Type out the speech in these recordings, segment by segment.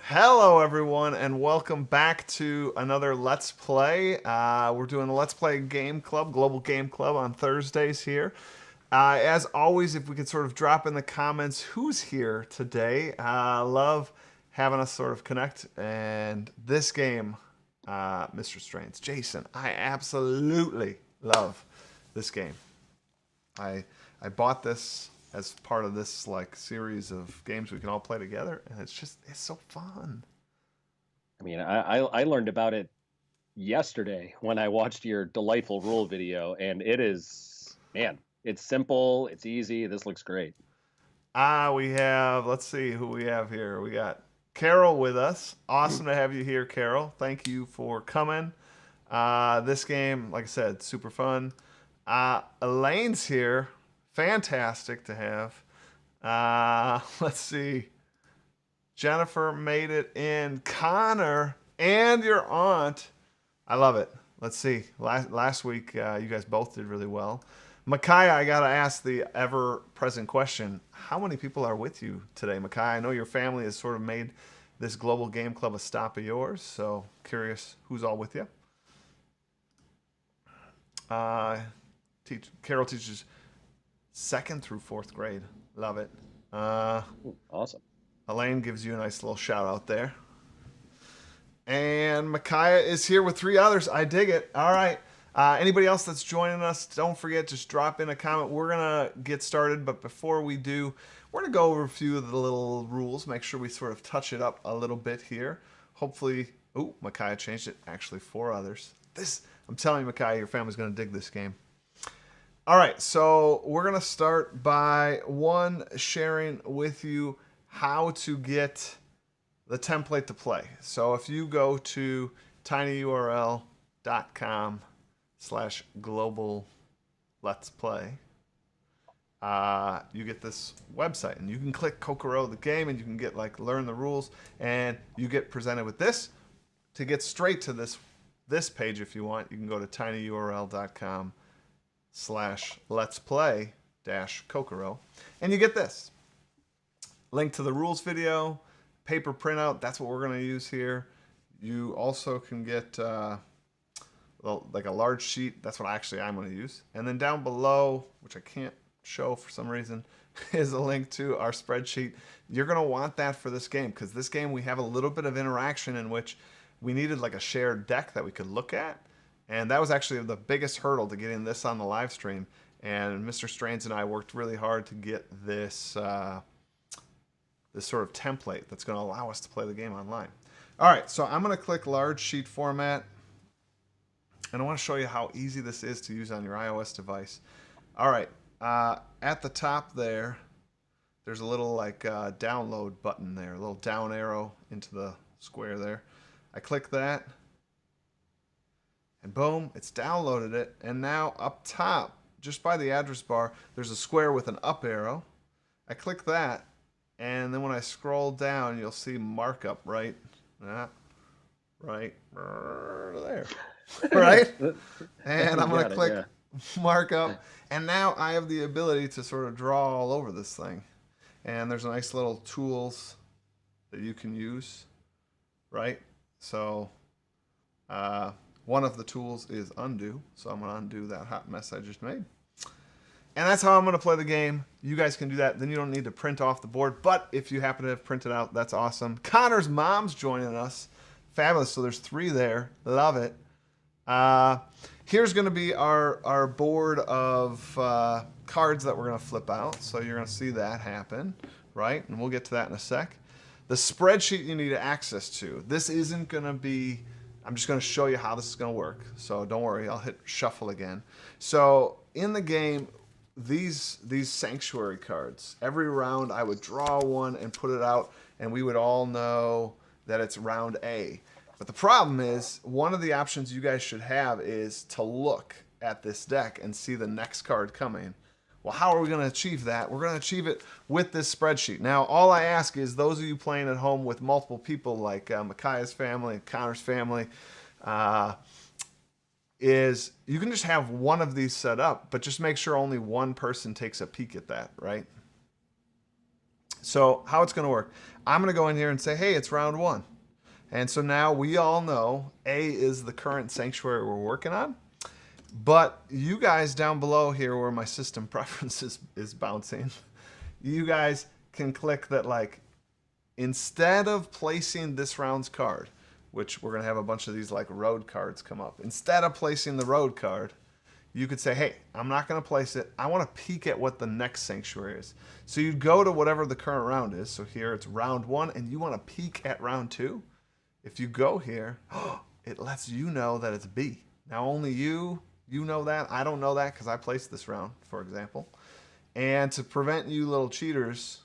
Hello, everyone, and welcome back to another Let's Play. We're doing a Let's Play Game Club, Global Game Club on Thursdays here. As always, if we could sort of drop in the comments who's here today. Love having us sort of connect. And this game, Mr. Strange, Jason, I absolutely love this game. I I bought this as part of this like series of games we can all play together, and it's so fun. I learned about it yesterday when I watched your delightful rule video, and it is, man, it's simple, it's easy. This looks great. We have, let's see who we have here. We got Carol with us. Awesome to have you here, Carol. Thank you for coming. This game, like I said, super fun. Elaine's here. Fantastic to have. Let's see. Jennifer made it in. Connor and your aunt. I love it. Let's see. Last week, you guys both did really well. Micaiah, I gotta ask the ever-present question: how many people are with you today, Micaiah? I know your family has sort of made this global game club a stop of yours, so curious who's all with you. Uh, Carol teaches second through fourth grade. Love it. Uh, Ooh, awesome. Elaine gives you a nice little shout out there. And Micaiah is here with three others. I dig it. All right. Anybody else that's joining us, don't forget, just drop in a comment. We're going to get started, but before we do, we're going to go over a few of the little rules, make sure we sort of touch it up a little bit here. Hopefully, oh, Micaiah changed it. Actually, four others. I'm telling you, Micaiah, your family's going to dig this game. All right, so we're going to start by sharing with you how to get the template to play. So if you go to tinyurl.com/global let's play, you get this website, and you can click Kokoro the game, and you can get learn the rules, and you get presented with this. To get straight to this page, if you want, you can go to tinyurl.com/let's play -Kokoro, and you get this link to the rules video, paper printout. That's what we're going to use here. You also can get like a large sheet. That's what I'm going to use. And then down below, which I can't show for some reason, is a link to our spreadsheet. You're going to want that for this game, because this game we have a little bit of interaction in which we needed like a shared deck that we could look at. And that was actually the biggest hurdle to getting this on the live stream. And Mr. Strains and I worked really hard to get this this sort of template that's going to allow us to play the game online. All right, so I'm going to click large sheet format, and I want to show you how easy this is to use on your iOS device. All right, at the top there's a little download button there, a little down arrow into the square there. I click that, and boom, it's downloaded it. And now up top, just by the address bar, there's a square with an up arrow. I click that, and then when I scroll down, you'll see markup right there, right? And I'm going to click markup, and now I have the ability to sort of draw all over this thing. And there's a nice little tools that you can use, right? So one of the tools is undo, so I'm going to undo that hot mess I just made. And that's how I'm going to play the game. You guys can do that. Then you don't need to print off the board. But if you happen to have printed out, that's awesome. Connor's mom's joining us. Fabulous. So there's three there. Love it. Here's going to be our board of cards that we're going to flip out. So you're going to see that happen, right? And we'll get to that in a sec. The spreadsheet you need access to. This isn't going to be... I'm just going to show you how this is going to work. So don't worry. I'll hit shuffle again. So in the game... These sanctuary cards, every round I would draw one and put it out, and we would all know that it's round A. But the problem is, one of the options you guys should have is to look at this deck and see the next card coming. Well, how are we going to achieve that? We're going to achieve it with this spreadsheet. Now, all I ask is those of you playing at home with multiple people, like Micaiah's family, Connor's family, is you can just have one of these set up, but just make sure only one person takes a peek at that, right? So how it's going to work, I'm going to go in here and say, hey, it's round 1. And so now we all know A is the current sanctuary we're working on. But you guys down below here where my system preferences is bouncing, you guys can click that, like, instead of placing this round's card, which we're going to have a bunch of these like road cards come up, instead of placing the road card, you could say, hey, I'm not going to place it. I want to peek at what the next sanctuary is. So you'd go to whatever the current round is. So here it's round 1, and you want to peek at round 2. If you go here, it lets you know that it's B. Now only you know that. I don't know that because I placed this round, for example. And to prevent you little cheaters,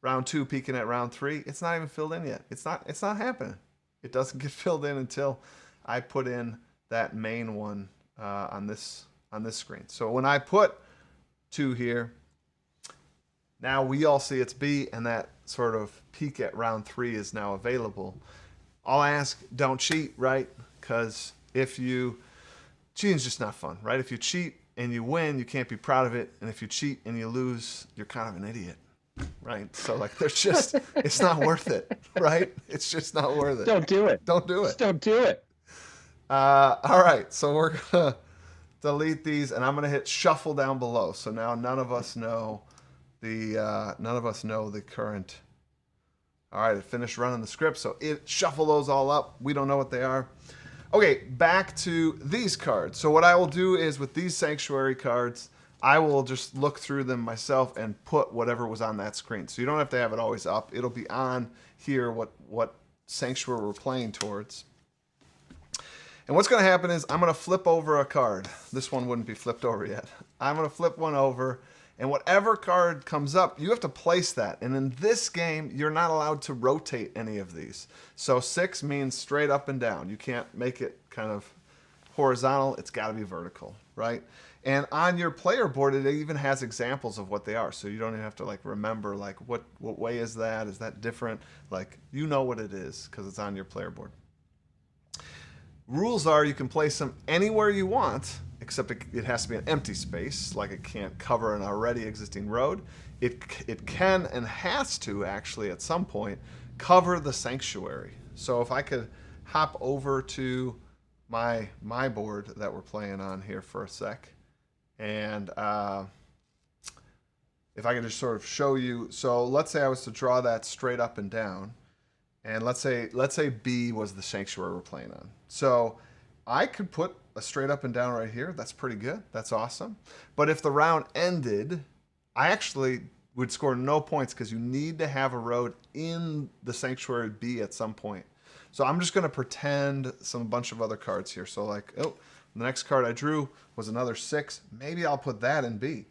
round 2 peeking at round 3, it's not even filled in yet. It's not happening. It doesn't get filled in until I put in that main one on this screen. So when I put 2 here, now we all see it's B, and that sort of peek at round 3 is now available. I'll ask, don't cheat, right? Because cheating's just not fun, right? If you cheat and you win, you can't be proud of it. And if you cheat and you lose, you're kind of an idiot, right? So like, it's not worth it, right? It's just not worth it. Don't do it. Don't do it. Just don't do it. All right, so we're gonna delete these, and I'm gonna hit shuffle down below. So now none of us know the current. All right, it finished running the script, so it shuffle those all up. We don't know what they are. Okay, back to these cards. So what I will do is with these sanctuary cards, I will just look through them myself and put whatever was on that screen. So you don't have to have it always up. It'll be on here what sanctuary we're playing towards. And what's going to happen is I'm going to flip over a card. This one wouldn't be flipped over yet. I'm going to flip one over, and whatever card comes up, you have to place that. And in this game, you're not allowed to rotate any of these. So 6 means straight up and down. You can't make it kind of horizontal. It's got to be vertical, right? And on your player board, it even has examples of what they are. So you don't even have to like remember like what way is that? Is that different? Like, you know what it is because it's on your player board. Rules are you can place them anywhere you want, except it has to be an empty space, like it can't cover an already existing road. It can and has to actually at some point cover the sanctuary. So if I could hop over to my board that we're playing on here for a sec, and if I could just sort of show you. So let's say I was to draw that straight up and down. And let's say B was the sanctuary we're playing on. So I could put a straight up and down right here. That's pretty good. That's awesome. But if the round ended, I actually would score no points because you need to have a road in the sanctuary B at some point. So I'm just going to pretend a bunch of other cards here. So like, oh, the next card I drew was another 6. Maybe I'll put that in B.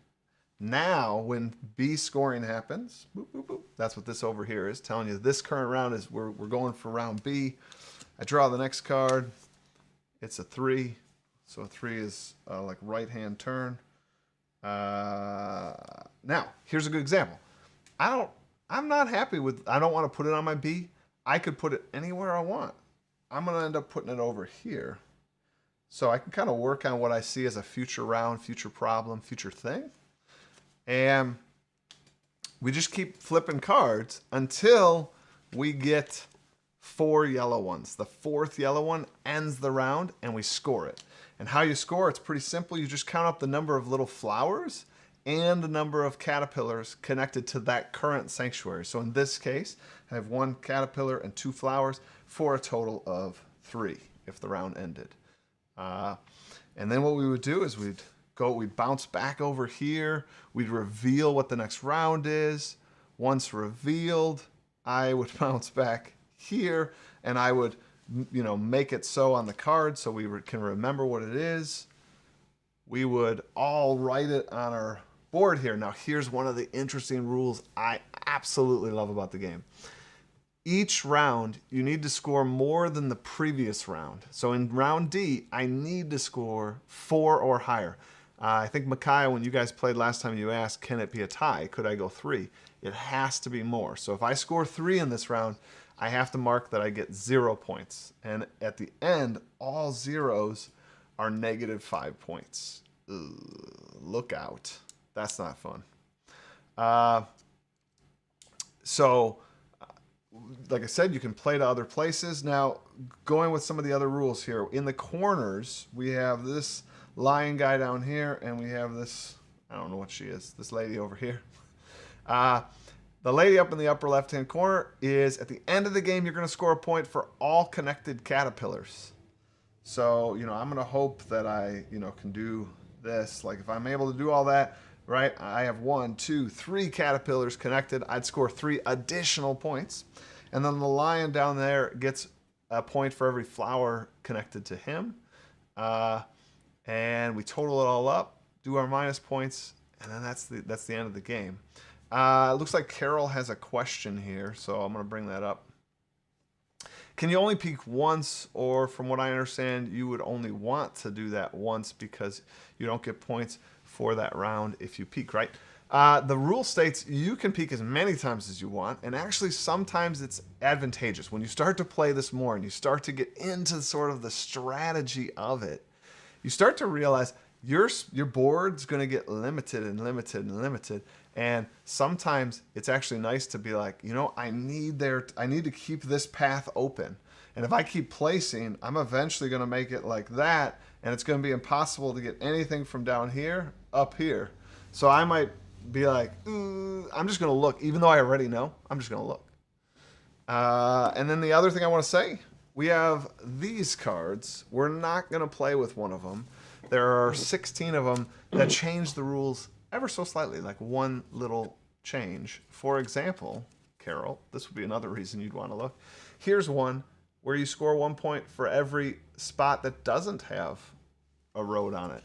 Now, when B scoring happens, boop, boop, boop, that's what this over here is telling you. This current round is we're going for round B. I draw the next card. It's a 3. So a 3 is like right-hand turn. Now, here's a good example. I'm not happy with, I don't want to put it on my B. I could put it anywhere I want. I'm going to end up putting it over here. So I can kind of work on what I see as a future round, future problem, future thing. And we just keep flipping cards until we get 4 yellow ones. The 4th yellow one ends the round and we score it. And how you score, it's pretty simple. You just count up the number of little flowers and the number of caterpillars connected to that current sanctuary. So in this case, I have 1 caterpillar and 2 flowers for a total of 3 if the round ended. And then what we would do is we'd bounce back over here. We'd reveal what the next round is. Once revealed, I would bounce back here and I would, make it so on the card so we can remember what it is. We would all write it on our board here. Now, here's one of the interesting rules I absolutely love about the game. Each round, you need to score more than the previous round. So in round D, I need to score 4 or higher. I think, Micaiah, when you guys played last time, you asked, can it be a tie? Could I go 3? It has to be more. So if I score 3 in this round, I have to mark that I get 0 points. And at the end, all zeros are -5 points. Ugh, look out. That's not fun. So, like I said, you can play to other places. Now, going with some of the other rules here, in the corners, we have this lion guy down here, and we have this, I don't know what she is, this lady over here. Uh, the lady up in the upper left-hand corner is, at the end of the game, you're going to score a point for all connected caterpillars. So, I'm going to hope that I, can do this. Like, if I'm able to do all that, right, I have 1, 2, 3 caterpillars connected. I'd score 3 additional points. And then the lion down there gets a point for every flower connected to him. And we total it all up, do our minus points, and then that's the end of the game. It looks like Carol has a question here, so I'm going to bring that up. Can you only peek once, or from what I understand, you would only want to do that once because you don't get points for that round if you peek, right? The rule states you can peek as many times as you want, and actually sometimes it's advantageous. When you start to play this more and you start to get into sort of the strategy of it, you start to realize your board's going to get limited and limited and limited. And sometimes it's actually nice to be like, I need to keep this path open. And if I keep placing, I'm eventually going to make it like that, and it's going to be impossible to get anything from down here up here. So I might be like, I'm just going to look, even though I already know. I'm just going to look. And then the other thing I want to say, we have these cards. We're not going to play with one of them. There are 16 of them that change the rules ever so slightly, like one little change. For example, Carol, this would be another reason you'd want to look. Here's one where you score 1 point for every spot that doesn't have a road on it.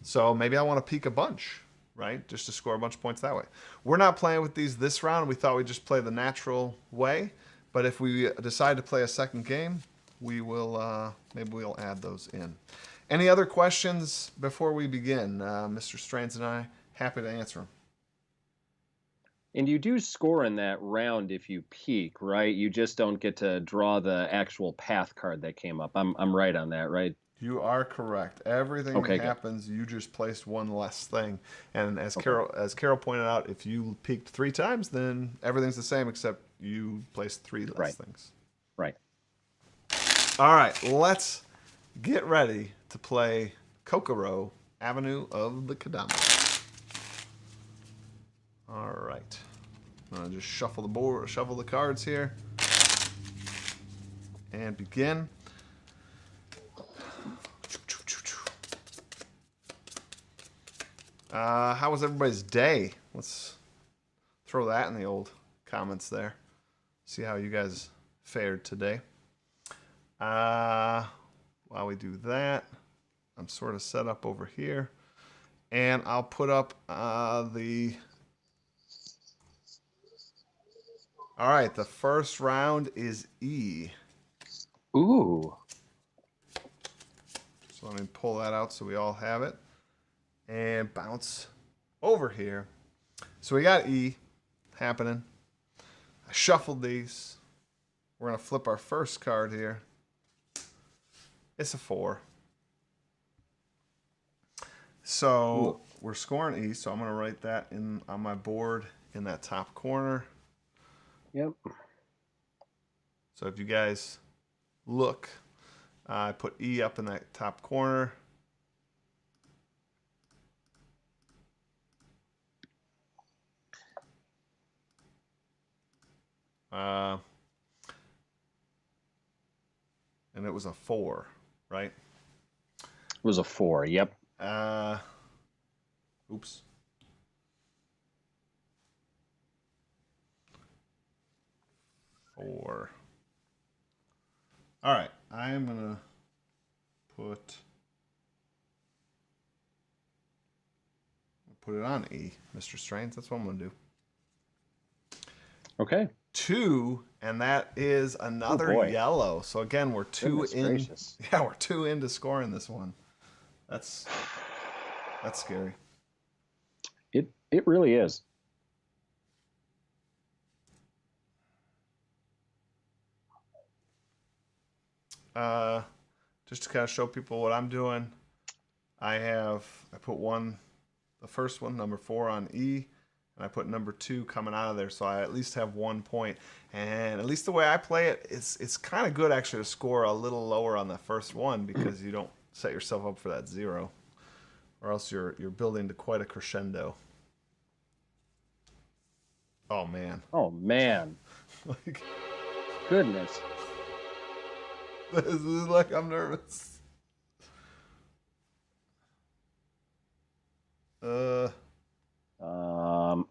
So maybe I want to peek a bunch, right? Just to score a bunch of points that way. We're not playing with these this round. We thought we'd just play the natural way. But if we decide to play a second game, we will maybe we'll add those in. Any other questions before we begin? Mr. Strains and I, happy to answer them. And you do score in that round if you peek, right? You just don't get to draw the actual path card that came up. I'm right on that, right? You are correct. Everything that happens, you just placed one less thing. And as Carol pointed out, if you peeked 3 times, then everything's the same except you placed 3 less things. Right. All right, let's get ready to play Kokoro, Avenue of the Kadama. All right. I'm going to just shuffle the cards here and begin. How was everybody's day? Let's throw that in the old comments there. See how you guys fared today. While we do that, I'm sort of set up over here. And I'll put up the... All right, the first round is E. Ooh. So let me pull that out so we all have it. And bounce over here. So we got E happening. I shuffled these. We're going to flip our first card here. It's a 4. So we're scoring E, so I'm going to write that in on my board in that top corner. Yep. So if you guys look, I put E up in that top corner. And it was a 4, right? It was a 4, yep. Oops. All right, I am gonna put it on E, Mr. Strains. That's what I'm gonna do. Okay. 2, and that is another yellow. So again, we're 2 in. Gracious. Yeah, we're 2 into scoring this one. That's scary. It really is. Just to kind of show people what I'm doing, I put the first one, number 4, on E, and and I put number 2 coming out of there, so I at least have 1 point. And at least the way I play it, it's kind of good actually to score a little lower on the first one because you don't set yourself up for that 0, or else you're building to quite a crescendo. Oh man. Oh man. Like, goodness. This is like I'm nervous.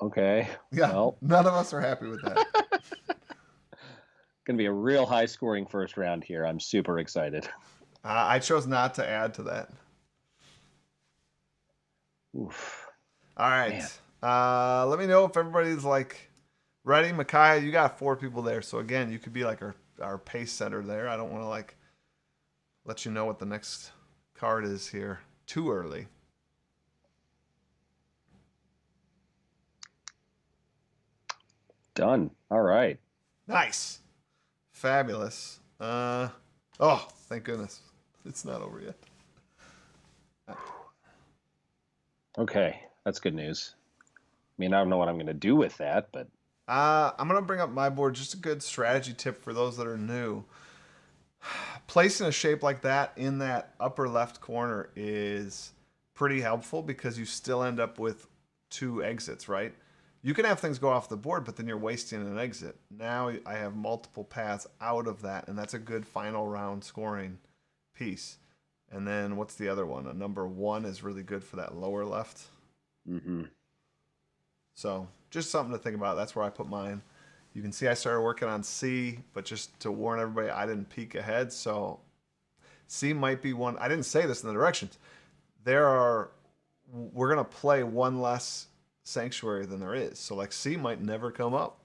Okay. Yeah. Well, none of us are happy with that. Gonna be a real high scoring first round here. I'm super excited. I chose not to add to that. Oof. All right. Let me know if everybody's like ready. Micaiah, you got 4 people there, so again, you could be like our pace setter there. I don't want to like let you know what the next card is here too early. Done. All right. Nice. Fabulous. Oh, thank goodness. It's not over yet. Okay. That's good news. I mean, I don't know what I'm going to do with that, but I'm going to bring up my board. Just a good strategy tip for those that are new. Placing a shape like that in that upper left corner is pretty helpful because you still end up with 2 exits, right? You can have things go off the board, but then you're wasting an exit. Now I have multiple paths out of that, and that's a good final round scoring piece. And then what's the other one? A number 1 is really good for that lower left. Mm-hmm. So just something to think about. That's where I put mine. You can see I started working on C, but just to warn everybody, I didn't peek ahead. So C might be one. I didn't say this in the directions. We're going to play 1 less sanctuary than there is. So like C might never come up.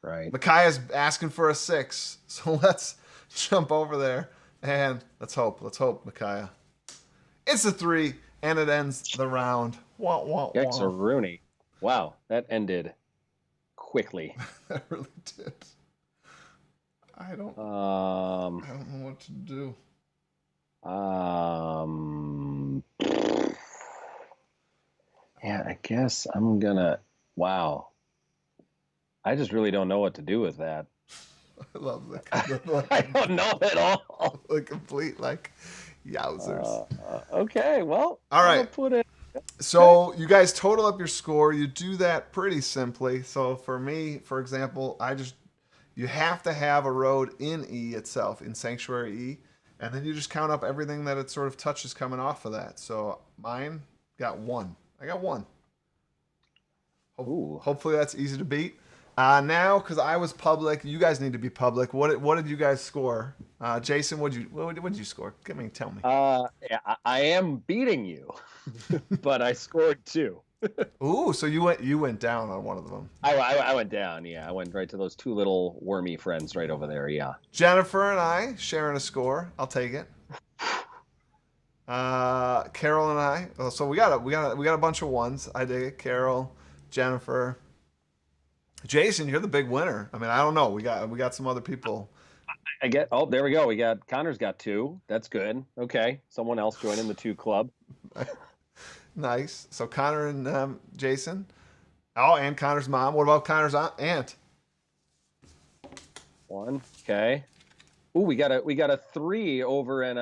Right. Micaiah's asking for a 6. So let's jump over there and let's hope. Let's hope, Micaiah. It's a 3 and it ends the round. Wah, wah, wah. Yikes, a Rooney. Wow, that ended quickly. That really did. I don't know what to do. Yeah, I guess I'm gonna. Wow, I just really don't know what to do with that. I love that. I don't know at all. The complete like yowzers. Okay, well, all right. I'll put it. So you guys total up your score. You do that pretty simply. So for me, for example, you have to have a road in E itself, in Sanctuary E, and then you just count up everything that it sort of touches coming off of that. So mine got 1. I got 1. Hopefully that's easy to beat. Now, because I was public, you guys need to be public. What did you guys score? Jason, what did you score? Tell me. Yeah, I am beating you, but I scored 2. Ooh, so you went down on one of them. I went down. Yeah, I went right to those 2 little wormy friends right over there. Yeah. Jennifer and I sharing a score. I'll take it. Carol and I. Oh, so we got a bunch of 1s. I dig it. Carol, Jennifer. Jason, you're the big winner. I mean, I don't know. We got some other people. There we go. Connor's got 2. That's good. Okay. Someone else joining the 2 club. Nice. So Connor and Jason. Oh, and Connor's mom. What about Connor's aunt? 1. Okay. Ooh, we got a 3 over in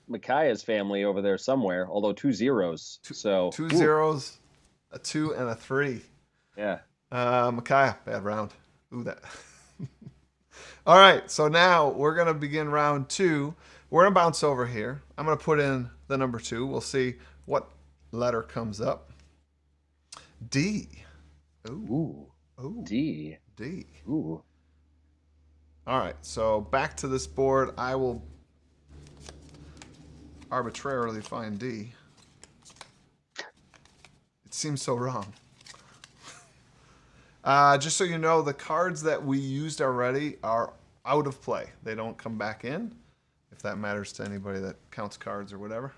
Micaiah's family over there somewhere. Although 2 zeros. So 2 zeros, a 2 and a 3. Yeah. Micaiah, bad round. Ooh, that. All right, so now we're going to begin round 2. We're going to bounce over here. I'm going to put in the number 2. We'll see what letter comes up. D. Ooh. Ooh. D. Ooh. All right, so back to this board. I will arbitrarily find D. It seems so wrong. Just so you know, the cards that we used already are out of play. They don't come back in, if that matters to anybody that counts cards or whatever.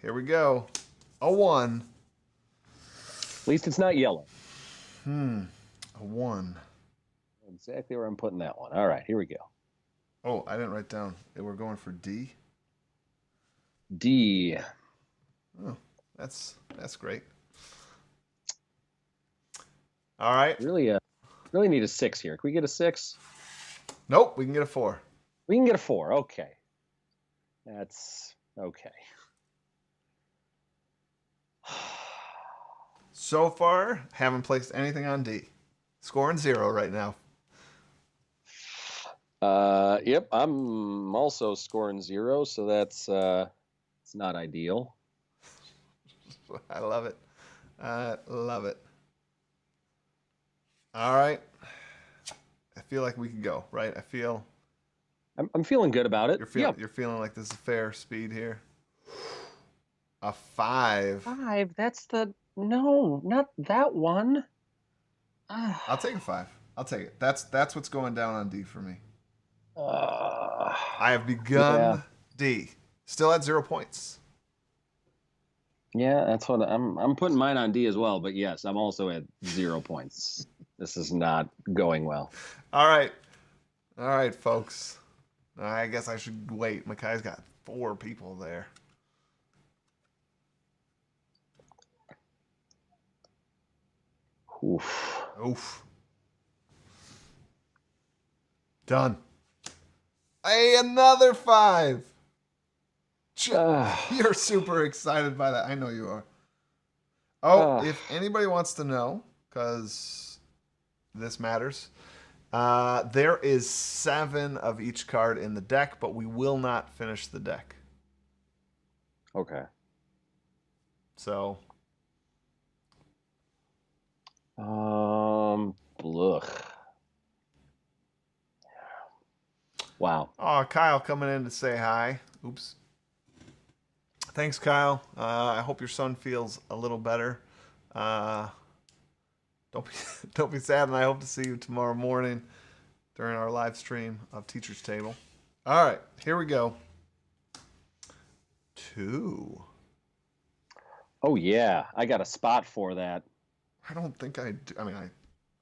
Here we go. A 1. At least it's not yellow. A 1. Exactly where I'm putting that one. All right, here we go. Oh, I didn't write down. We're going for D. D. Oh, That's great. All right. Really need a 6 here. Can we get a 6? Nope, we can get a 4. We can get a 4. Okay. That's okay. So far, haven't placed anything on D. Scoring 0 right now. Yep, I'm also scoring 0, so that's it's not ideal. I love it. I love it. All right. I feel like we can go, right? I'm feeling good about it. You're feeling like this is fair speed here. A 5. 5. No, not that one. I'll take a 5. I'll take it. That's what's going down on D for me. I have begun D. Still at 0 points. Yeah, that's what I'm putting mine on D as well. But yes, I'm also at 0 points. This is not going well. All right, folks. I guess I should wait. Makai's got 4 people there. Oof. Done. Hey, another 5. You're super excited by that. I know you are. Oh, if anybody wants to know, because this matters, there is 7 of each card in the deck, but we will not finish the deck. Okay. So. Ugh. Wow. Oh, Kyle coming in to say hi. Oops. Thanks, Kyle. I hope your son feels a little better. Don't be sad, and I hope to see you tomorrow morning during our live stream of Teacher's Table. All right, here we go. 2. Oh yeah, I got a spot for that. I don't think I do. I mean, I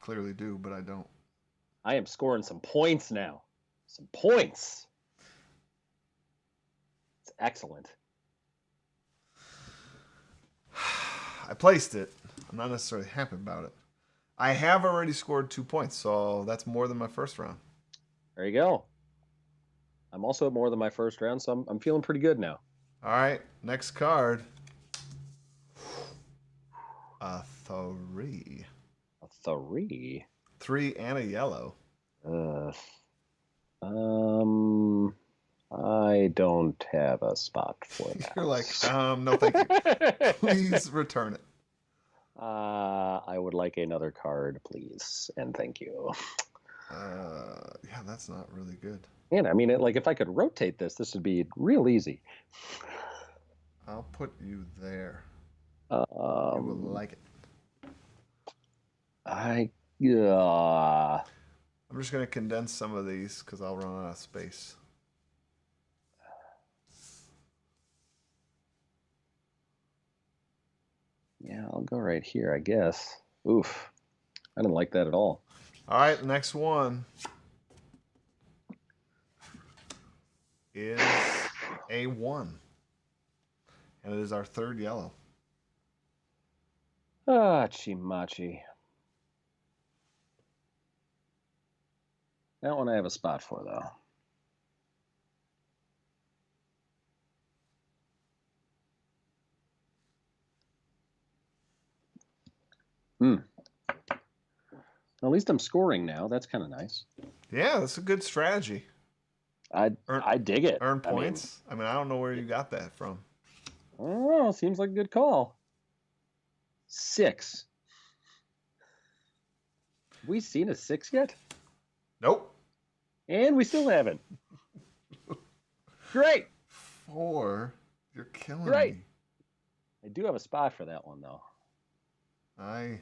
clearly do, but I don't. I am scoring some points now. Some points. It's excellent. I placed it. I'm not necessarily happy about it. I have already scored 2 points, so that's more than my first round. There you go. I'm also at more than my first round, so I'm feeling pretty good now. All right, next card. A 3. A 3? 3 and a yellow. I don't have a spot for that. You're like, no, thank you. Please return it. I would like another card, please, and thank you. Yeah, that's not really good. And I mean, if I could rotate this would be real easy. I'll put you there. You will like it. I'm just going to condense some of these because I'll run out of space. Yeah, I'll go right here, I guess. Oof. I didn't like that at all. All right, the next one is a 1. And it is our 3rd yellow. Chimachi. That one I have a spot for, though. At least I'm scoring now. That's kind of nice. Yeah, that's a good strategy. I dig it. Earn points? I mean, I don't know where you got that from. I don't know. Seems like a good call. 6. Have we seen a 6 yet? Nope. And we still haven't. Great. 4. You're killing me. I do have a spot for that one, though. I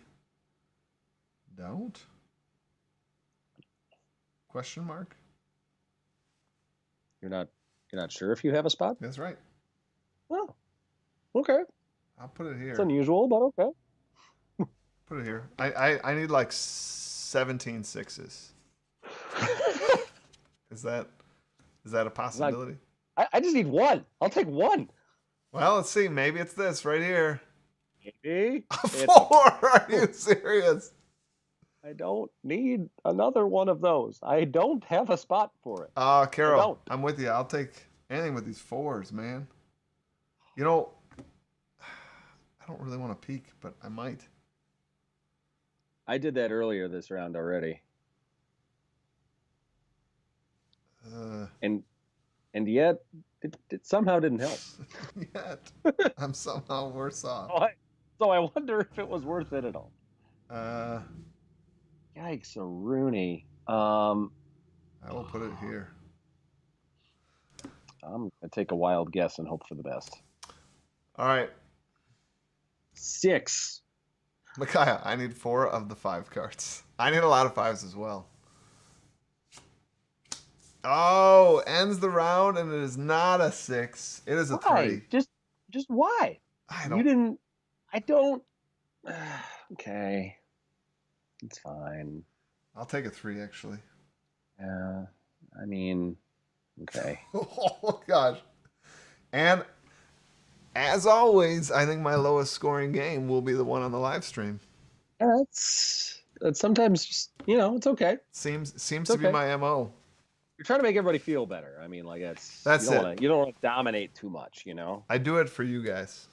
don't? Question mark? You're not sure if you have a spot? That's right. Oh, okay. I'll put it here. It's unusual, but okay. Put it here. I need like 17 6s. Is that a possibility? I just need 1. I'll take 1. Well, let's see. Maybe it's this right here. Maybe A it's 4. Are you serious? I don't need another one of those. I don't have a spot for it. I Carol, don't. I'm with you. I'll take anything with these 4s, man. You know, I don't really want to peek, but I might. I did that earlier this round already. And yet it somehow didn't help. Yet I'm somehow worse off. So I wonder if it was worth it at all. Yikes, a Rooney. I will put it here. I'm gonna take a wild guess and hope for the best. All right, 6. Micaiah, I need 4 of the 5 cards. I need a lot of 5s as well. Oh, ends the round, and it is not a 6. It is a 3. Just why? I don't. You didn't. I don't. Okay, it's fine. I'll take a 3 actually. Yeah, I mean, okay. Oh gosh. And as always, I think my lowest scoring game will be the one on the live stream. Yeah, that's sometimes just it's okay. Seems It's to be okay. my MO. You're trying to make everybody feel better. I mean, like That's you don't want to dominate too much. I do it for you guys.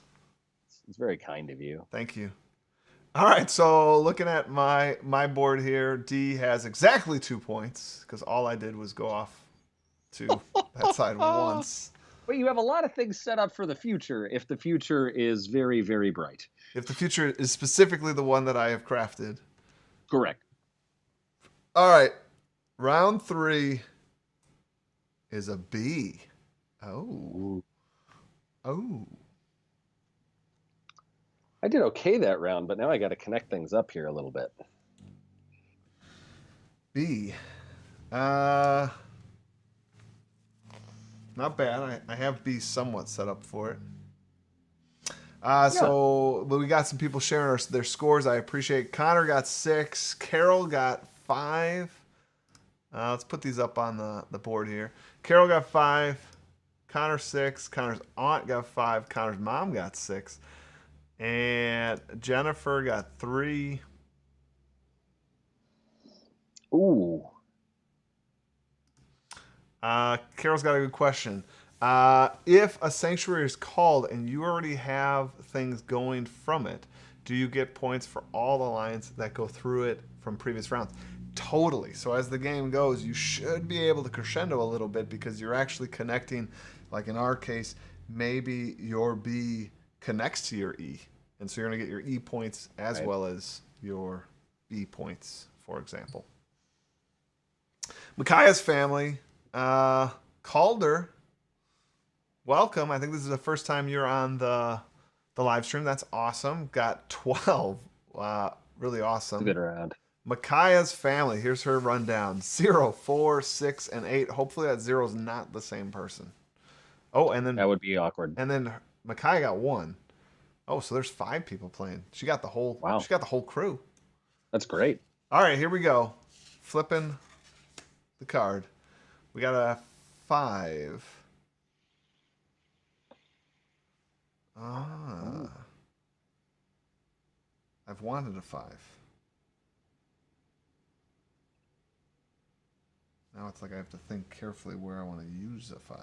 It's very kind of you. Thank you. All right, so looking at my board here, D has exactly 2 points because all I did was go off to that side once. But you have a lot of things set up for the future if the future is very, very bright. If the future is specifically the one that I have crafted. Correct. All right, round 3 is a B. Oh. Oh. I did okay that round, but now I got to connect things up here a little bit. B. Not bad. I have B somewhat set up for it. So we got some people sharing their scores. I appreciate. Connor got 6. Carol got 5. Let's put these up on the board here. Carol got 5. Connor 6. Connor's aunt got 5. Connor's mom got 6. And Jennifer got 3. Ooh. Carol's got a good question. If a sanctuary is called and you already have things going from it, do you get points for all the lines that go through it from previous rounds? Totally. So as the game goes, you should be able to crescendo a little bit because you're actually connecting, like in our case, maybe your B connects to your E. And so you're going to get your E points as well as your B points, for example. Micaiah's family, Calder, welcome. I think this is the first time you're on the live stream. That's awesome. Got 12. Really awesome. Good round. Micaiah's family, here's her rundown. 0, 4, 6, and 8. Hopefully that 0 is not the same person. Oh, and then that would be awkward. And then Micaiah got 1. Oh, so there's 5 people playing. She got the whole She got the whole crew. That's great. All right, here we go. Flipping the card. We got a 5. I've wanted a 5. Now it's like I have to think carefully where I want to use a 5.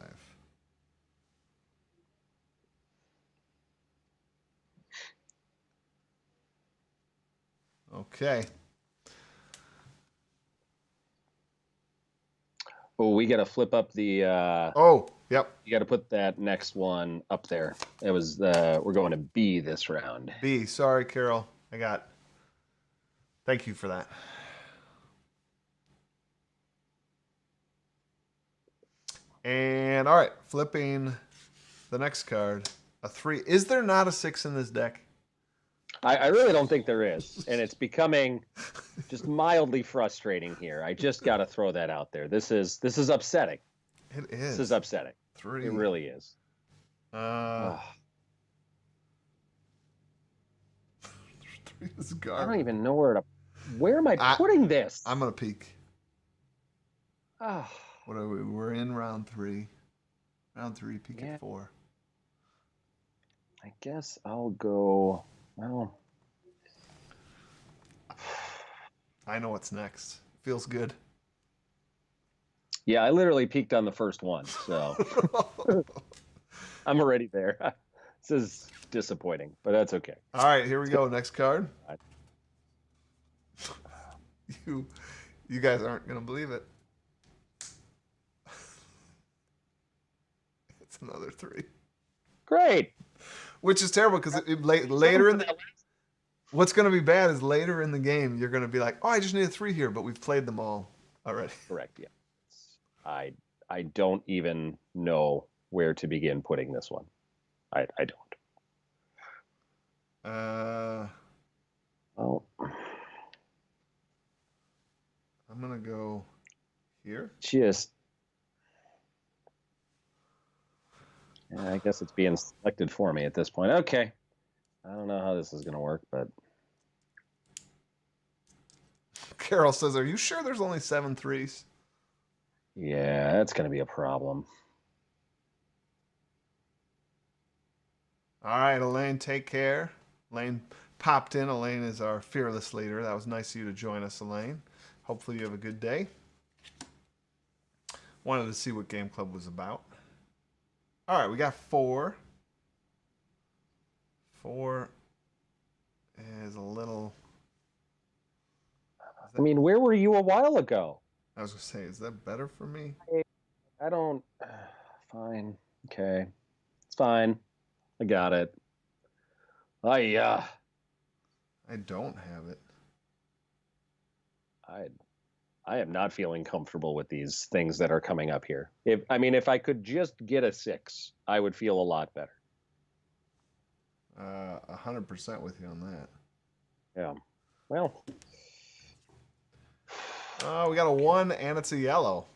Okay. Oh, we got to flip up the. Yep. You got to put that next one up there. It was we're going to B this round. B. Sorry, Carol. Thank you for that. And all right, flipping the next card. A 3. Is there not a 6 in this deck? I really don't think there is, and it's becoming just mildly frustrating here. I just got to throw that out there. This is upsetting. It is. This is upsetting. 3. It really is. 3 is garbage. I don't even know where am I putting this? I'm gonna peek. What are we? We're in round 3. Round 3, peek at 4. I guess I'll go. Well, I know what's next. Feels good. yeah, I literally peaked on the first one, so I'm already there. This is disappointing, but that's okay. All right, here we go. Next card. You guys aren't gonna believe it. It's another 3. Great. Which is terrible because later in the what's going to be bad is later in the game you're going to be like, oh, I just need a 3 here, but we've played them all already. Correct. Yeah. I don't even know where to begin putting this one. I don't. Well, I'm gonna go here. Just. Yeah, I guess it's being selected for me at this point. Okay. I don't know how this is gonna work, but. Carol says, are you sure there's only 7 3s? Yeah, that's gonna be a problem. All right, Elaine, take care. Elaine popped in. Elaine is our fearless leader. That was nice of you to join us, Elaine. Hopefully you have a good day. Wanted to see what Game Club was about. All right, we got 4. 4 is a little... I mean, where were you a while ago? I was going to say, is that better for me? I don't... Fine. Okay. It's fine. I got it. I don't have it. I am not feeling comfortable with these things that are coming up here. If I could just get a 6, I would feel a lot better. 100% with you on that. Yeah. Well. We got a 1 and it's a yellow.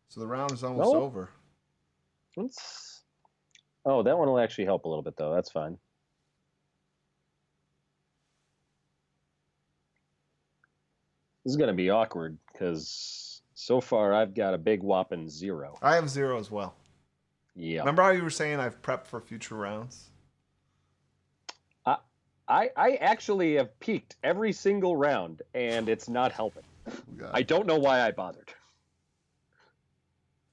So the round is almost over. Oh, that one will actually help a little bit though. That's fine. This is going to be awkward because so far I've got a big whopping 0. I have 0 as well. Yeah. Remember how you were saying I've prepped for future rounds? I actually have peaked every single round, and it's not helping. I don't know why I bothered.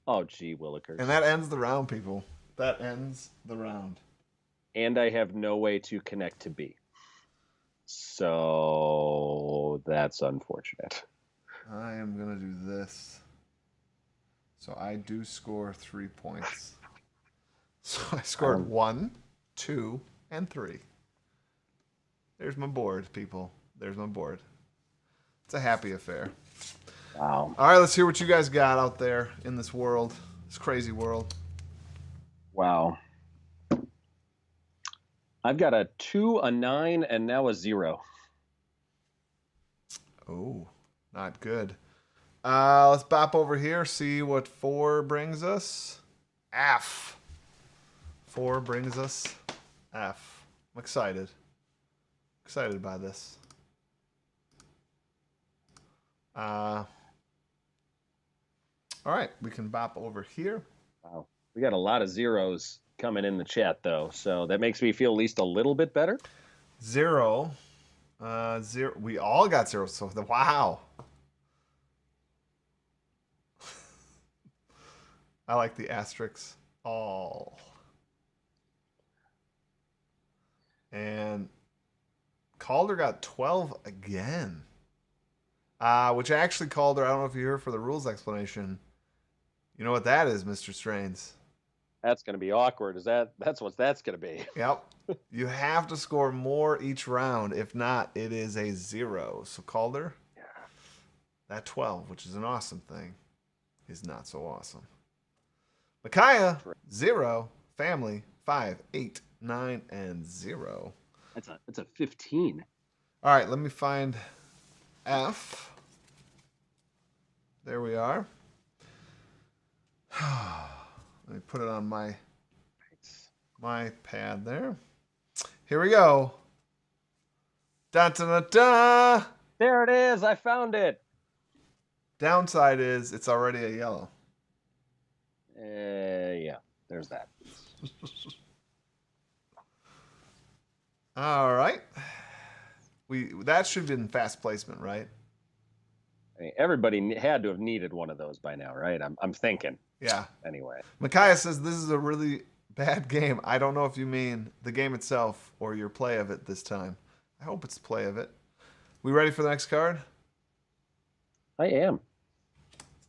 Oh, gee, Willikers. And that ends the round, people. That ends the round. And I have no way to connect to B. So that's unfortunate. I am going to do this. So I do score 3 points. So I scored 1, 2, and 3. There's my board, people. There's my board. It's a happy affair. Wow. All right, let's hear what you guys got out there in this world, this crazy world. Wow. I've got a 2, a 9, and now a 0. Oh, not good. Let's bop over here, see what 4 brings us. F. 4 brings us F. I'm excited. Excited by this. All right, we can bop over here. Wow. We got a lot of 0s coming in the chat, though, so that makes me feel at least a little bit better. 0. 0. We all got 0. So, wow. I like the asterisks. All. And Calder got 12 again. Which actually, Calder, I don't know if you're here for the rules explanation. You know what that is, Mr. Strains? That's going to be awkward. That's what that's going to be. Yep. You have to score more each round. If not, it is a 0. So Calder, that 12, which is an awesome thing, is not so awesome. Micaiah, 0. Family, 5, 8, 9, and 0. That's a 15. All right, let me find F. There we are. Let me put it on my pad there. Here we go. Da da da da. There it is. I found it. Downside is it's already a yellow. Yeah, there's that. All right. That should have been fast placement, right? I mean, everybody had to have needed one of those by now, right? I'm thinking. Yeah. Anyway. Micaiah says this is a really bad game. I don't know if you mean the game itself or your play of it this time. I hope it's play of it. We ready for the next card? I am.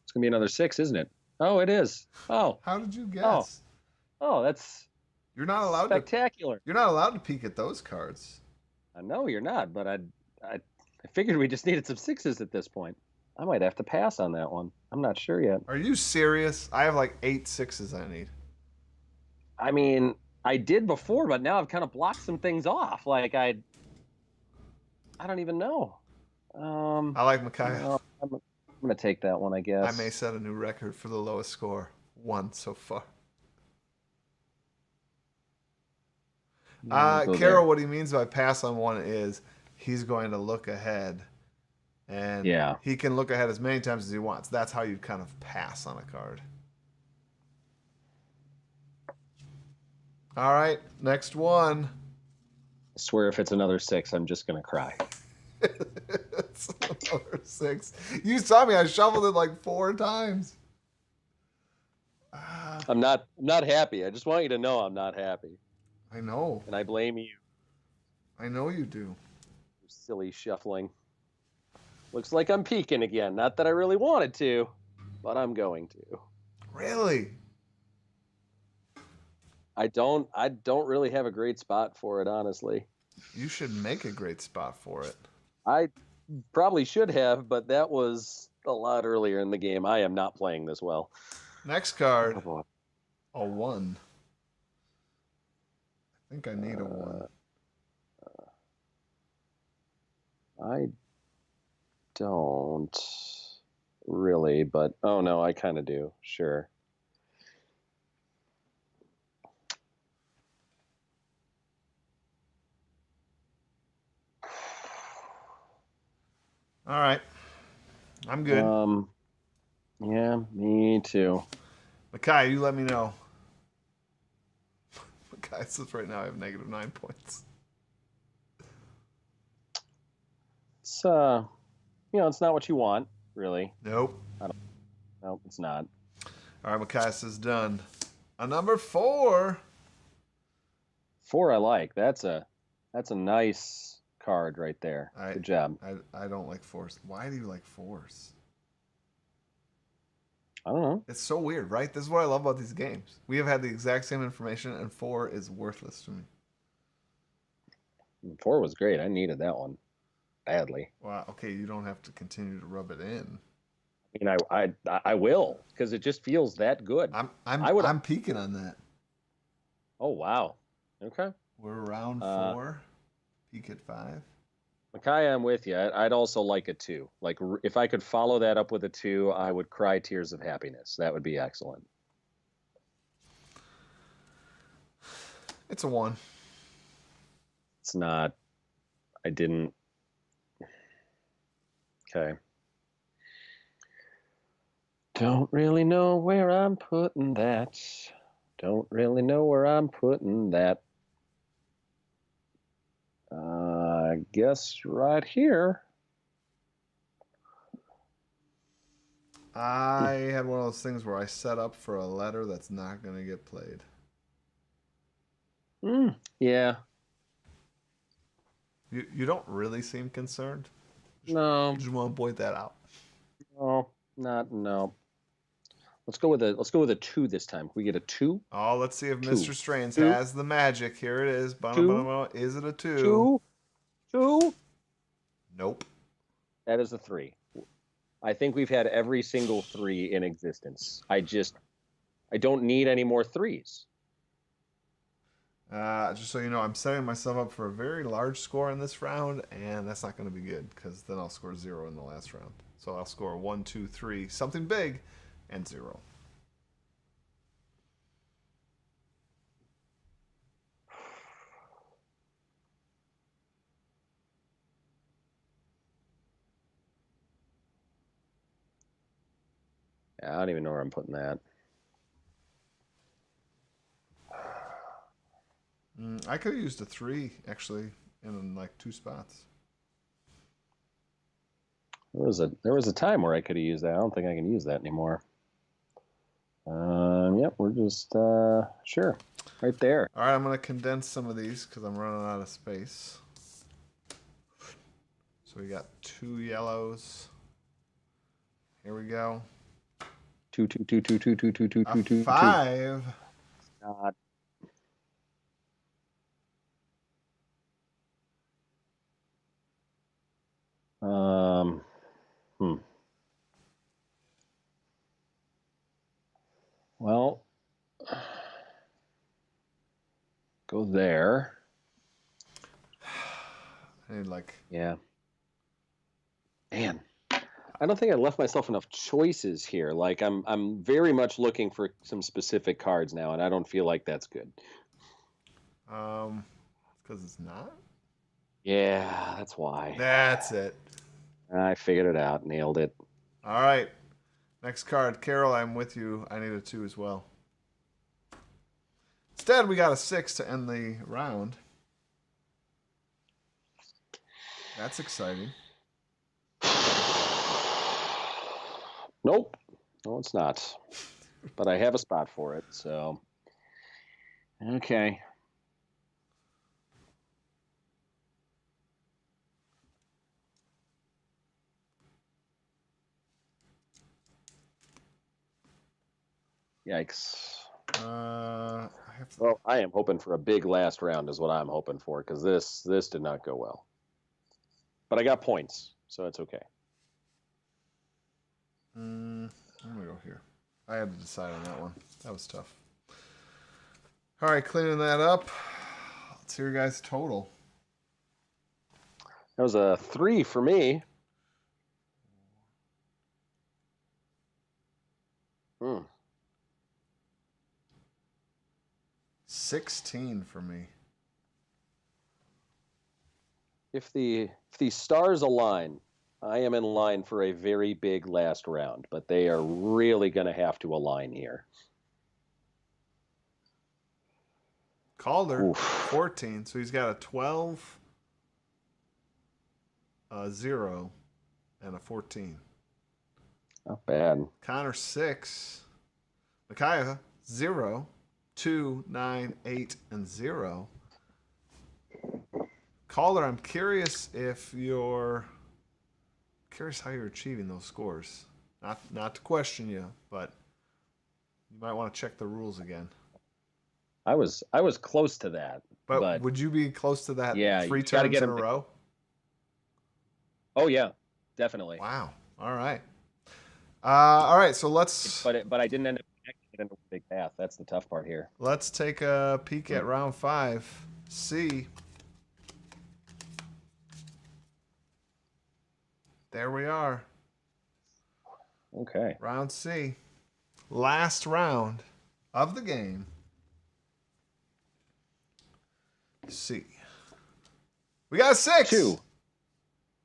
It's gonna be another 6, isn't it? Oh, it is. Oh. How did you Oh. guess? Oh, that's You're not allowed spectacular. You're not allowed to peek at those cards. I know you're not, but I figured we just needed some 6s at this point. I might have to pass on that one. I'm not sure yet. Are you serious? I have like 8 6s I need. I mean, I did before, but now I've kind of blocked some things off. Like I don't even know. I like Micaiah. Well, I'm gonna take that one, I guess. I may set a new record for the lowest score. 1 so far. Carol, what he means by pass on one is he's going to look ahead. And he can look ahead as many times as he wants. That's how you kind of pass on a card. All right, next one. I swear if it's another 6, I'm just going to cry. It's another 6. You saw me. I shuffled it like 4 times. I'm not happy. I just want you to know I'm not happy. I know. And I blame you. I know you do. Silly shuffling. Looks like I'm peeking again. Not that I really wanted to, but I'm going to. Really? I don't really have a great spot for it, honestly. You should make a great spot for it. I probably should have, but that was a lot earlier in the game. I am not playing this well. Next card. A 1. I think I need a 1. I don't really, but oh no, I kind of do. Sure. All right. I'm good. Yeah, me too. Micaiah, you let me know. Micaiah says right now I have negative 9 points. It's it's not what you want, really. Nope. Nope, it's not. All right, Micaiah says done. A number 4. 4 I like. That's a nice card right there. Good job. I don't like 4s. Why do you like 4s? I don't know. It's so weird, right? This is what I love about these games. We have had the exact same information, and 4 is worthless to me. 4 was great. I needed that one badly. Wow. Okay, you don't have to continue to rub it in. I mean, I will, because it just feels that good. I'm peeking on that. Oh wow. Okay. We're around 4. Peak at 5. Micaiah, I'm with you. I'd also like a 2. Like if I could follow that up with a 2, I would cry tears of happiness. That would be excellent. It's a 1. It's not. I didn't. Okay. Don't really know where I'm putting that. Don't really know where I'm putting that. I guess right here. I had one of those things where I set up for a letter that's not going to get played. Yeah. You don't really seem concerned. No. Just want to point that out. No. Let's go with a 2 this time. Can we get a 2? Oh, let's see if Mr. Strains has the magic. Here it is. Is it a 2? 2? Nope. That is a 3. I think we've had every single 3 in existence. I don't need any more 3s. Just so you know, I'm setting myself up for a very large score in this round, and that's not going to be good because then I'll score 0 in the last round. So I'll score 1, 2, 3, something big, and 0. Yeah, I don't even know where I'm putting that. I could have used a 3 actually in like 2 spots. There was a time where I could have used that. I don't think I can use that anymore. Yep, we're just sure right there. All right, I'm gonna condense some of these because I'm running out of space. So we got 2 yellows. Here we go. Two. A 5. God. Hmm. Well, go there. I need like. Yeah. Man, I don't think I left myself enough choices here. Like I'm very much looking for some specific cards now, and I don't feel like that's good. Because it's not. Yeah, that's why. That's it. I figured it out, nailed it. All right. Next card, Carol. I'm with you. I need a 2 as well. Instead, we got a 6 to end the round. That's exciting. Nope. No, it's not. But I have a spot for it, so okay. Yikes. Well, I am hoping for a big last round is what I'm hoping for, because this did not go well. But I got points, so it's okay. I'm gonna go here. I had to decide on that one. That was tough. All right, cleaning that up. Let's hear your guys' total. That was a 3 for me. 16 for me. If the stars align, I am in line for a very big last round, but they are really going to have to align here. Calder, oof. 14, so he's got a 12, a 0, and a 14. Not bad. Connor, 6. Micaiah, 0, 2, 9, 8, and 0. Calder, I'm curious how you're achieving those scores. Not to question you, but you might want to check the rules again. I was close to that. But would you be close to that 3 turns in a row? Oh yeah, definitely. Wow. All right. All right. So let's. But I didn't end up connecting into a big path. That's the tough part here. Let's take a peek at round 5. C. There we are. Okay. Round C. Last round of the game. C. We got a 6. 2.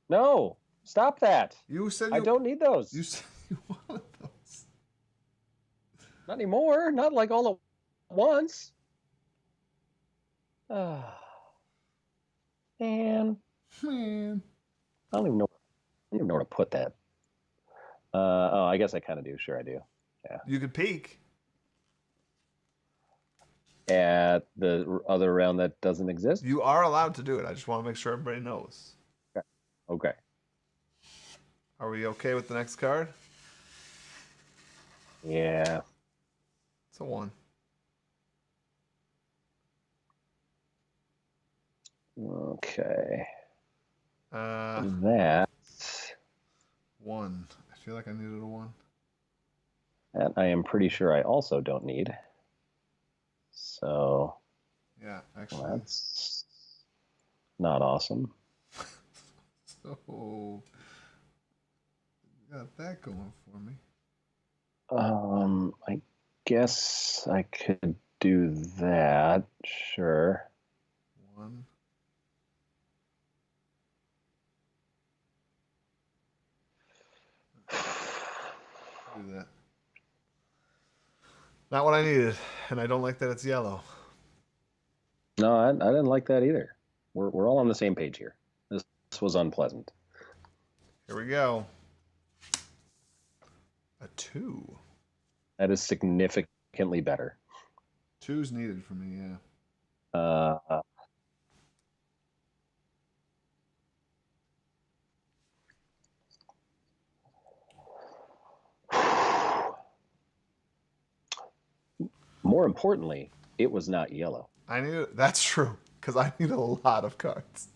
No, stop that. You said I don't need those. You said you wanted those. Not anymore. Not like all at once. Man. I don't even know where to put that. Oh, I guess I kind of do. Sure, I do. Yeah. You could peek. At the other round that doesn't exist? You are allowed to do it. I just want to make sure everybody knows. Okay. Are we okay with the next card? Yeah. It's a 1. Okay. That 1. I feel like I needed a 1. That I am pretty sure I also don't need. So. Yeah, actually. Well, that's not awesome. So, you got that going for me. I guess I could do that. Sure. 1. Do that. Not what I needed, and I don't like that it's yellow. No, I didn't like that either. We're all on the same page here. This was unpleasant. Here we go. A 2. That is significantly better. 2's needed for me, yeah. Uh, More importantly, it was not yellow. That's true, because I need a lot of cards.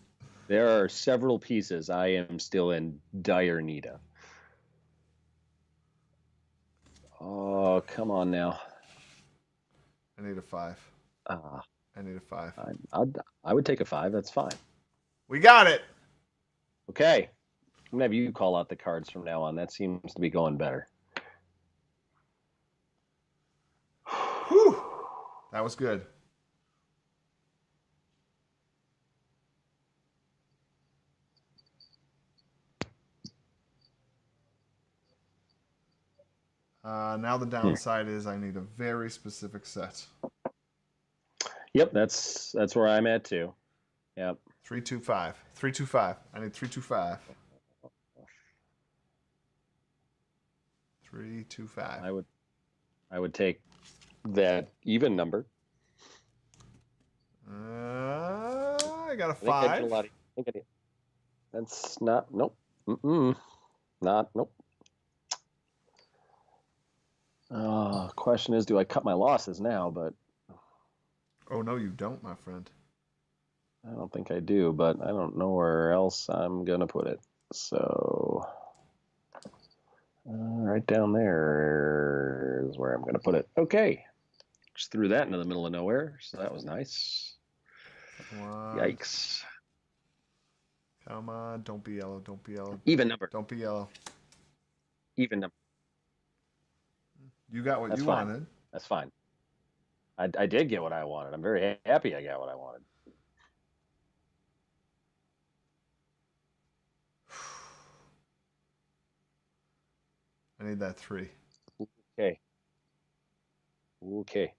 There are several pieces I am still in dire need of. Oh, come on now. I need a 5. Uh, I need a 5. I would take a 5. That's fine. We got it. Okay. I'm going to have you call out the cards from now on. That seems to be going better. Whew. That was good. Now the downside is I need a very specific set. Yep, that's where I'm at too. Yep. 325. 325. I need 325. 325. I would take that even number. I got a 5. That's not. Nope. Not. Nope. Question is, do I cut my losses now? But oh no, you don't, my friend. I don't think I do. But I don't know where else I'm gonna put it. So right down there is where I'm gonna put it. Okay. Just threw that into the middle of nowhere. So that was nice. Come on. Yikes. Come on. Don't be yellow. Don't be yellow. Even number. Don't be yellow. Even number. You got what you wanted. That's fine. I did get what I wanted. I'm very happy I got what I wanted. I need that 3. Okay. Okay.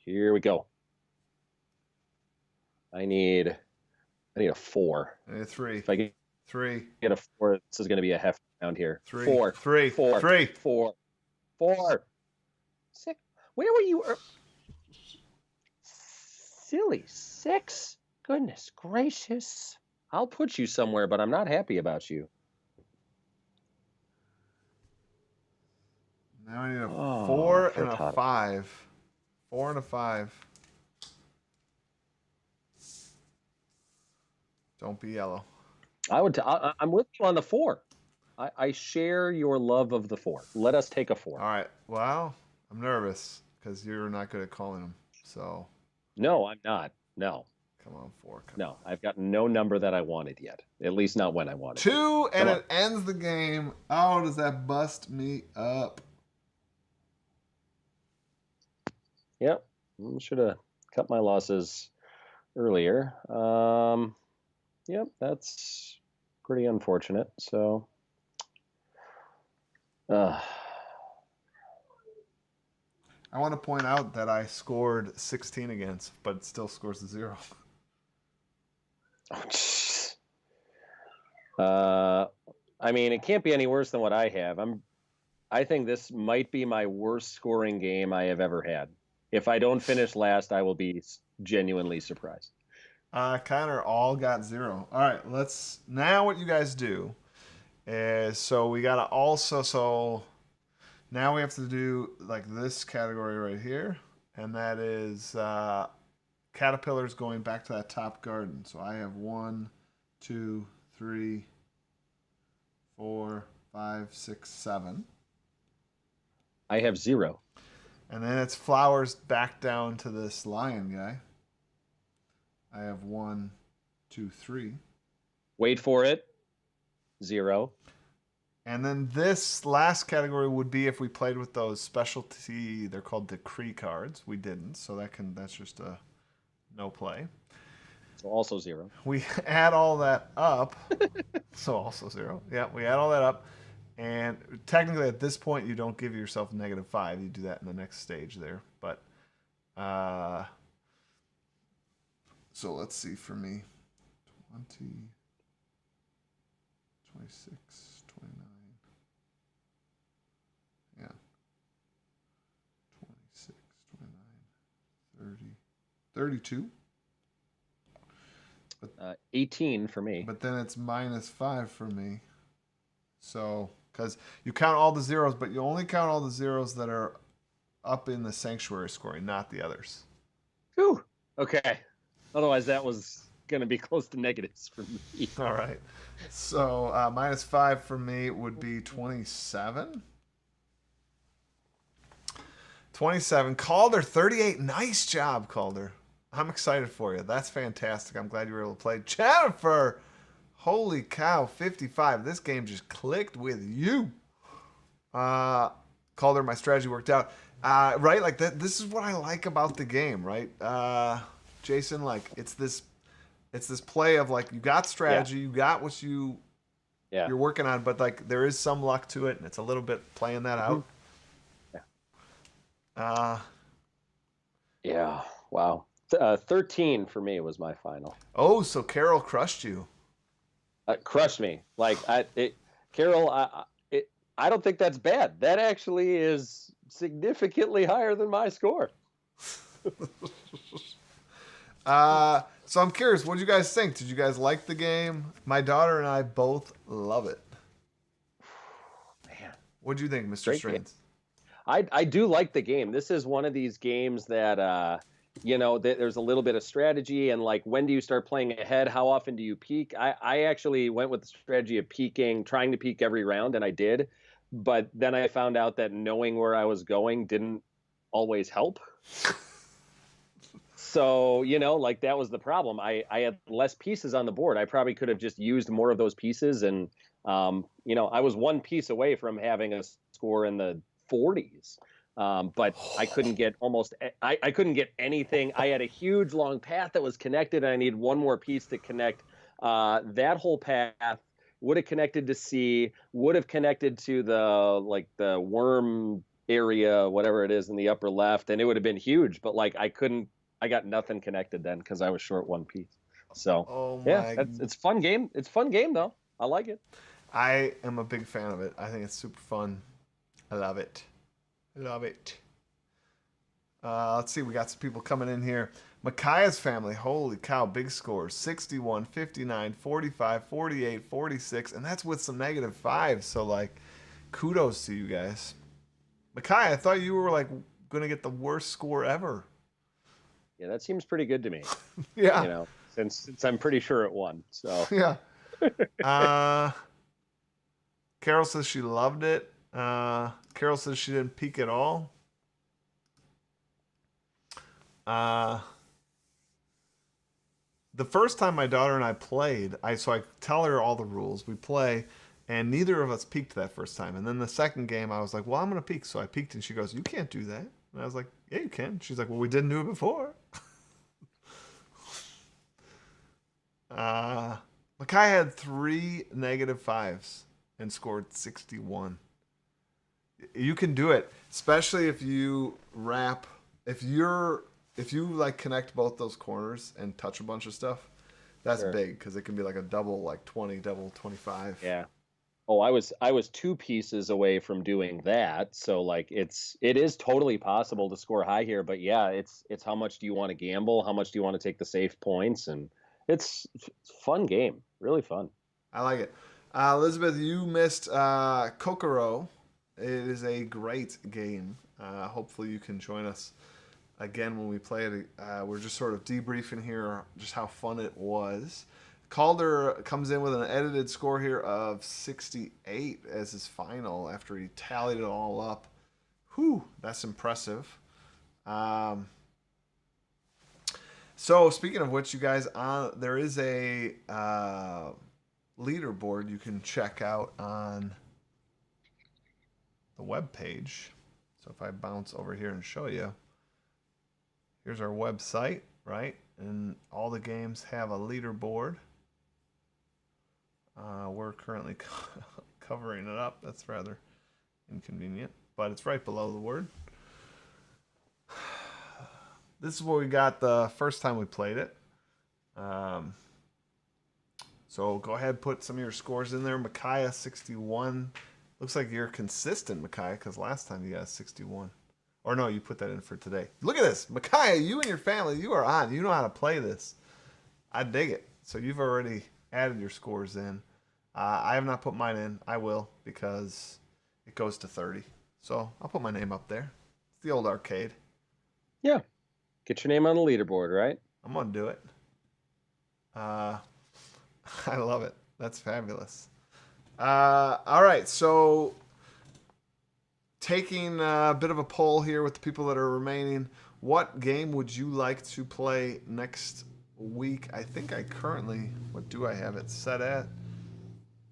Here we go. I need a 4. I need a 3. If I get 3. Get a 4, this is going to be a hefty round here. 3. 4. 3. 4. 3. 4. 4. 6. Where were you? Silly 6. Goodness gracious. I'll put you somewhere, but I'm not happy about you. Now I need a 4 and a 5. 4 and a 5. Don't be yellow. I'm with you on the 4. I share your love of the 4. Let us take a 4. All right. Well, I'm nervous because you're not good at calling them. So. No, I'm not. No. Come on, 4. No, I've got no number that I wanted yet. At least not when I wanted. 2, and it ends the game. Oh, does that bust me up? Yep. Should have cut my losses earlier. Yep, that's pretty unfortunate. So, I want to point out that I scored 16 against, but it still scores a 0. I mean, it can't be any worse than what I have. I think this might be my worst scoring game I have ever had. If I don't finish last, I will be genuinely surprised. Connor all got 0. All right, now what you guys do is, so we gotta also, so now we have to do like this category right here, and that is caterpillars going back to that top garden. So I have 1, 2, 3, 4, 5, 6, 7. I have 0. And then it's flowers back down to this lion guy. I have 1, 2, 3. Wait for it. 0. And then this last category would be if we played with those specialty, they're called decree cards. We didn't, so that's just a no play. So also 0. We add all that up. So also 0. Yeah, we add all that up. And technically at this point you don't give yourself -5. You do that in the next stage there. But So let's see for me. 20, 26, 29. Yeah. 26, 29, 30, 32. 18 for me. But then it's -5 for me. So, because you count all the zeros, but you only count all the zeros that are up in the sanctuary scoring, not the others. Whew. Okay. Otherwise, that was going to be close to negatives for me. All right. So, -5 for me would be 27. 27. Calder, 38. Nice job, Calder. I'm excited for you. That's fantastic. I'm glad you were able to play. Jennifer, holy cow, 55. This game just clicked with you. Calder, my strategy worked out. Right? Like that. This is what I like about the game, right? Jason, like it's this play of like you got strategy, you got what you're working on, but like there is some luck to it, and it's a little bit playing that out. Yeah. Wow. 13 for me was my final. Oh, so Carol crushed you. Crushed me. Like Carol, I don't think that's bad. That actually is significantly higher than my score. So I'm curious, what did you guys think? Did you guys like the game? My daughter and I both love it. Man, what do you think, Mr. Strains? I do like the game. This is one of these games that there's a little bit of strategy, and like when do you start playing ahead? How often do you peek? I actually went with the strategy of peeking, trying to peek every round, and I did. But then I found out that knowing where I was going didn't always help. So, like that was the problem. I had less pieces on the board. I probably could have just used more of those pieces. And, I was one piece away from having a score in the 40s. But I couldn't get I couldn't get anything. I had a huge long path that was connected, and I needed one more piece to connect. That whole path would have connected to C, would have connected to the worm area, whatever it is in the upper left, and it would have been huge. But like I got nothing connected then because I was short one piece. So it's fun game. It's fun game though. I like it. I am a big fan of it. I think it's super fun. I love it. Love it. Let's see. We got some people coming in here. Micaiah's family. Holy cow. Big scores. 61, 59, 45, 48, 46. And that's with some -5. So, like, kudos to you guys. Micaiah, I thought you were, like, going to get the worst score ever. Yeah, that seems pretty good to me. Yeah. Since I'm pretty sure it won. So. Yeah. Carol says she loved it. Carol says she didn't peek at all. The first time my daughter and I played, so I tell her all the rules. We play, and neither of us peeked that first time. And then the second game, I was like, well, I'm going to peek. So I peeked, and she goes, you can't do that. And I was like, yeah, you can. She's like, well, we didn't do it before. Mackay had 3 -5s and scored 61. You can do it, especially if you if you like connect both those corners and touch a bunch of stuff. That's big because it can be like a double, like 20, double 25. Yeah. Oh, I was 2 pieces away from doing that. So like it is totally possible to score high here, but yeah, it's how much do you want to gamble? How much do you want to take the safe points? And it's a fun game. Really fun. I like it. Elizabeth, you missed Kokoro. It is a great game. Hopefully you can join us again when we play it. We're just sort of debriefing here just how fun it was. Calder comes in with an edited score here of 68 as his final after he tallied it all up. Whew, that's impressive. So speaking of which, you guys, there is a leaderboard you can check out on the web page. So if I bounce over here and show you, here's our website, right? And all the games have a leaderboard. We're currently covering it up. That's rather inconvenient, but it's right below the word. This is what we got the first time we played it. Um, so go ahead, put some of your scores in there. Micaiah 61. Looks like you're consistent, Micaiah, because last time you got 61. Or no, you put that in for today. Look at this. Micaiah, you and your family, you are on. You know how to play this. I dig it. So you've already added your scores in. I have not put mine in. I will because it goes to 30. So I'll put my name up there. It's the old arcade. Yeah. Get your name on the leaderboard, right? I'm going to do it. I love it. That's fabulous. All right. So taking a bit of a poll here with the people that are remaining, what game would you like to play next week? I think I currently, what do I have it set at?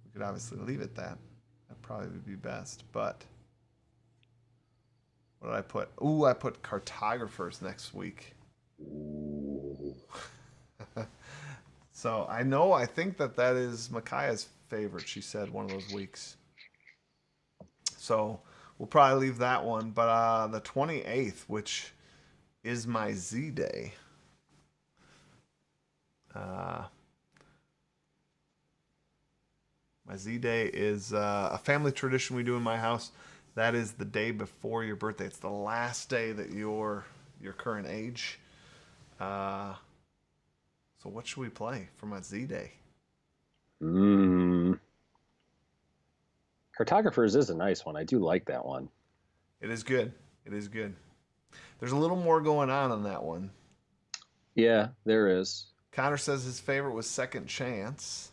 We could obviously leave it that. That probably would be best, but what did I put? Ooh, I put cartographers next week. Ooh. So I think that is Micaiah's favorite, she said, one of those weeks. So we'll probably leave that one. But the 28th, which is my Z Day. My Z Day is a family tradition we do in my house. That is the day before your birthday. It's the last day that you're your current age. So what should we play for my Z Day? Cartographers is a nice one. I do like that one. It is good. It is good. There's a little more going on that one. Yeah, there is. Connor says his favorite was Second Chance.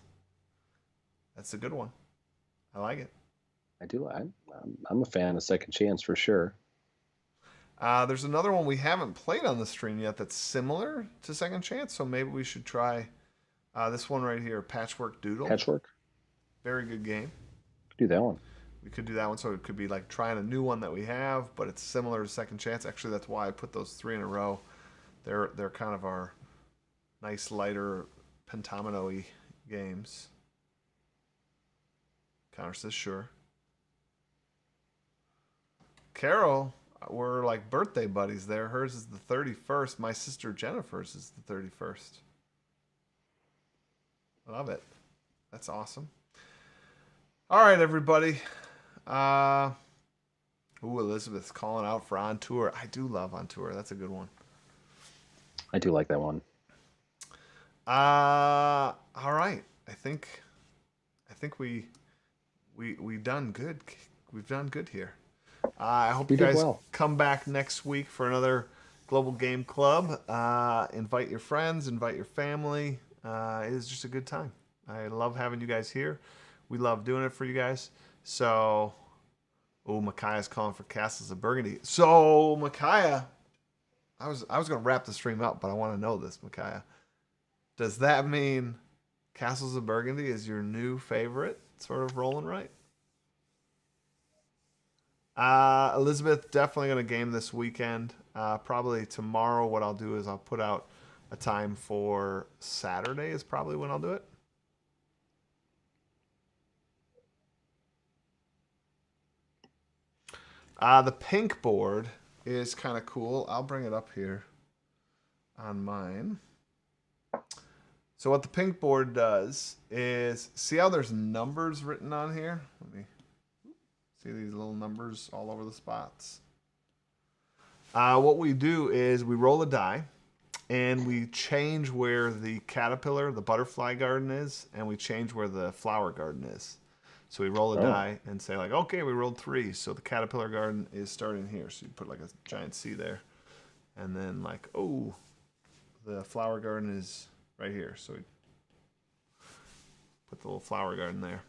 That's a good one. I like it. I do. I'm a fan of Second Chance for sure. There's another one we haven't played on the stream yet that's similar to Second Chance, so maybe we should try this one right here, Patchwork Doodle. Patchwork? Very good game. Do that one. We could do that one, so it could be like trying a new one that we have, but it's similar to Second Chance. Actually, that's why I put those 3 in a row. They're kind of our nice, lighter, pentamino-y games. Connor says sure. Carol, we're like birthday buddies there. Hers is the 31st. My sister Jennifer's is the 31st. Love it. That's awesome. All right, everybody. Elizabeth's calling out for On Tour. I do love On Tour. That's a good one. I do like that one. All right. I think we done good. We've done good here. I hope you guys come back next week for another Global Game Club. Invite your friends, invite your family. It is just a good time. I love having you guys here. We love doing it for you guys. So, Micaiah's calling for Castles of Burgundy. So, Micaiah, I was going to wrap the stream up, but I want to know this, Micaiah. Does that mean Castles of Burgundy is your new favorite? Sort of rolling right? Elizabeth, definitely going to game this weekend. Probably tomorrow what I'll do is I'll put out a time for Saturday is probably when I'll do it. The pink board is kind of cool. I'll bring it up here on mine. So what the pink board does is, see how there's numbers written on here? Let me see these little numbers all over the spots. What we do is we roll a die and we change where the caterpillar, the butterfly garden is, and we change where the flower garden is. So we roll a die and say like, okay, we rolled 3. So the caterpillar garden is starting here. So you put like a giant C there. And then like, the flower garden is right here. So we put the little flower garden there.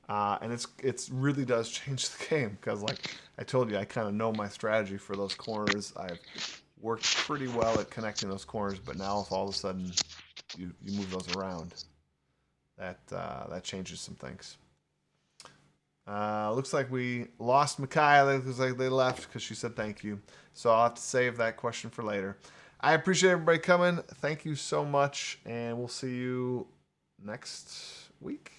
And it's really does change the game because, like I told you, I kind of know my strategy for those corners. I've worked pretty well at connecting those corners, but now if all of a sudden you move those around, that changes some things. Looks like we lost Micaiah. Looks like they left because she said thank you. So I'll have to save that question for later. I appreciate everybody coming. Thank you so much, and we'll see you next week.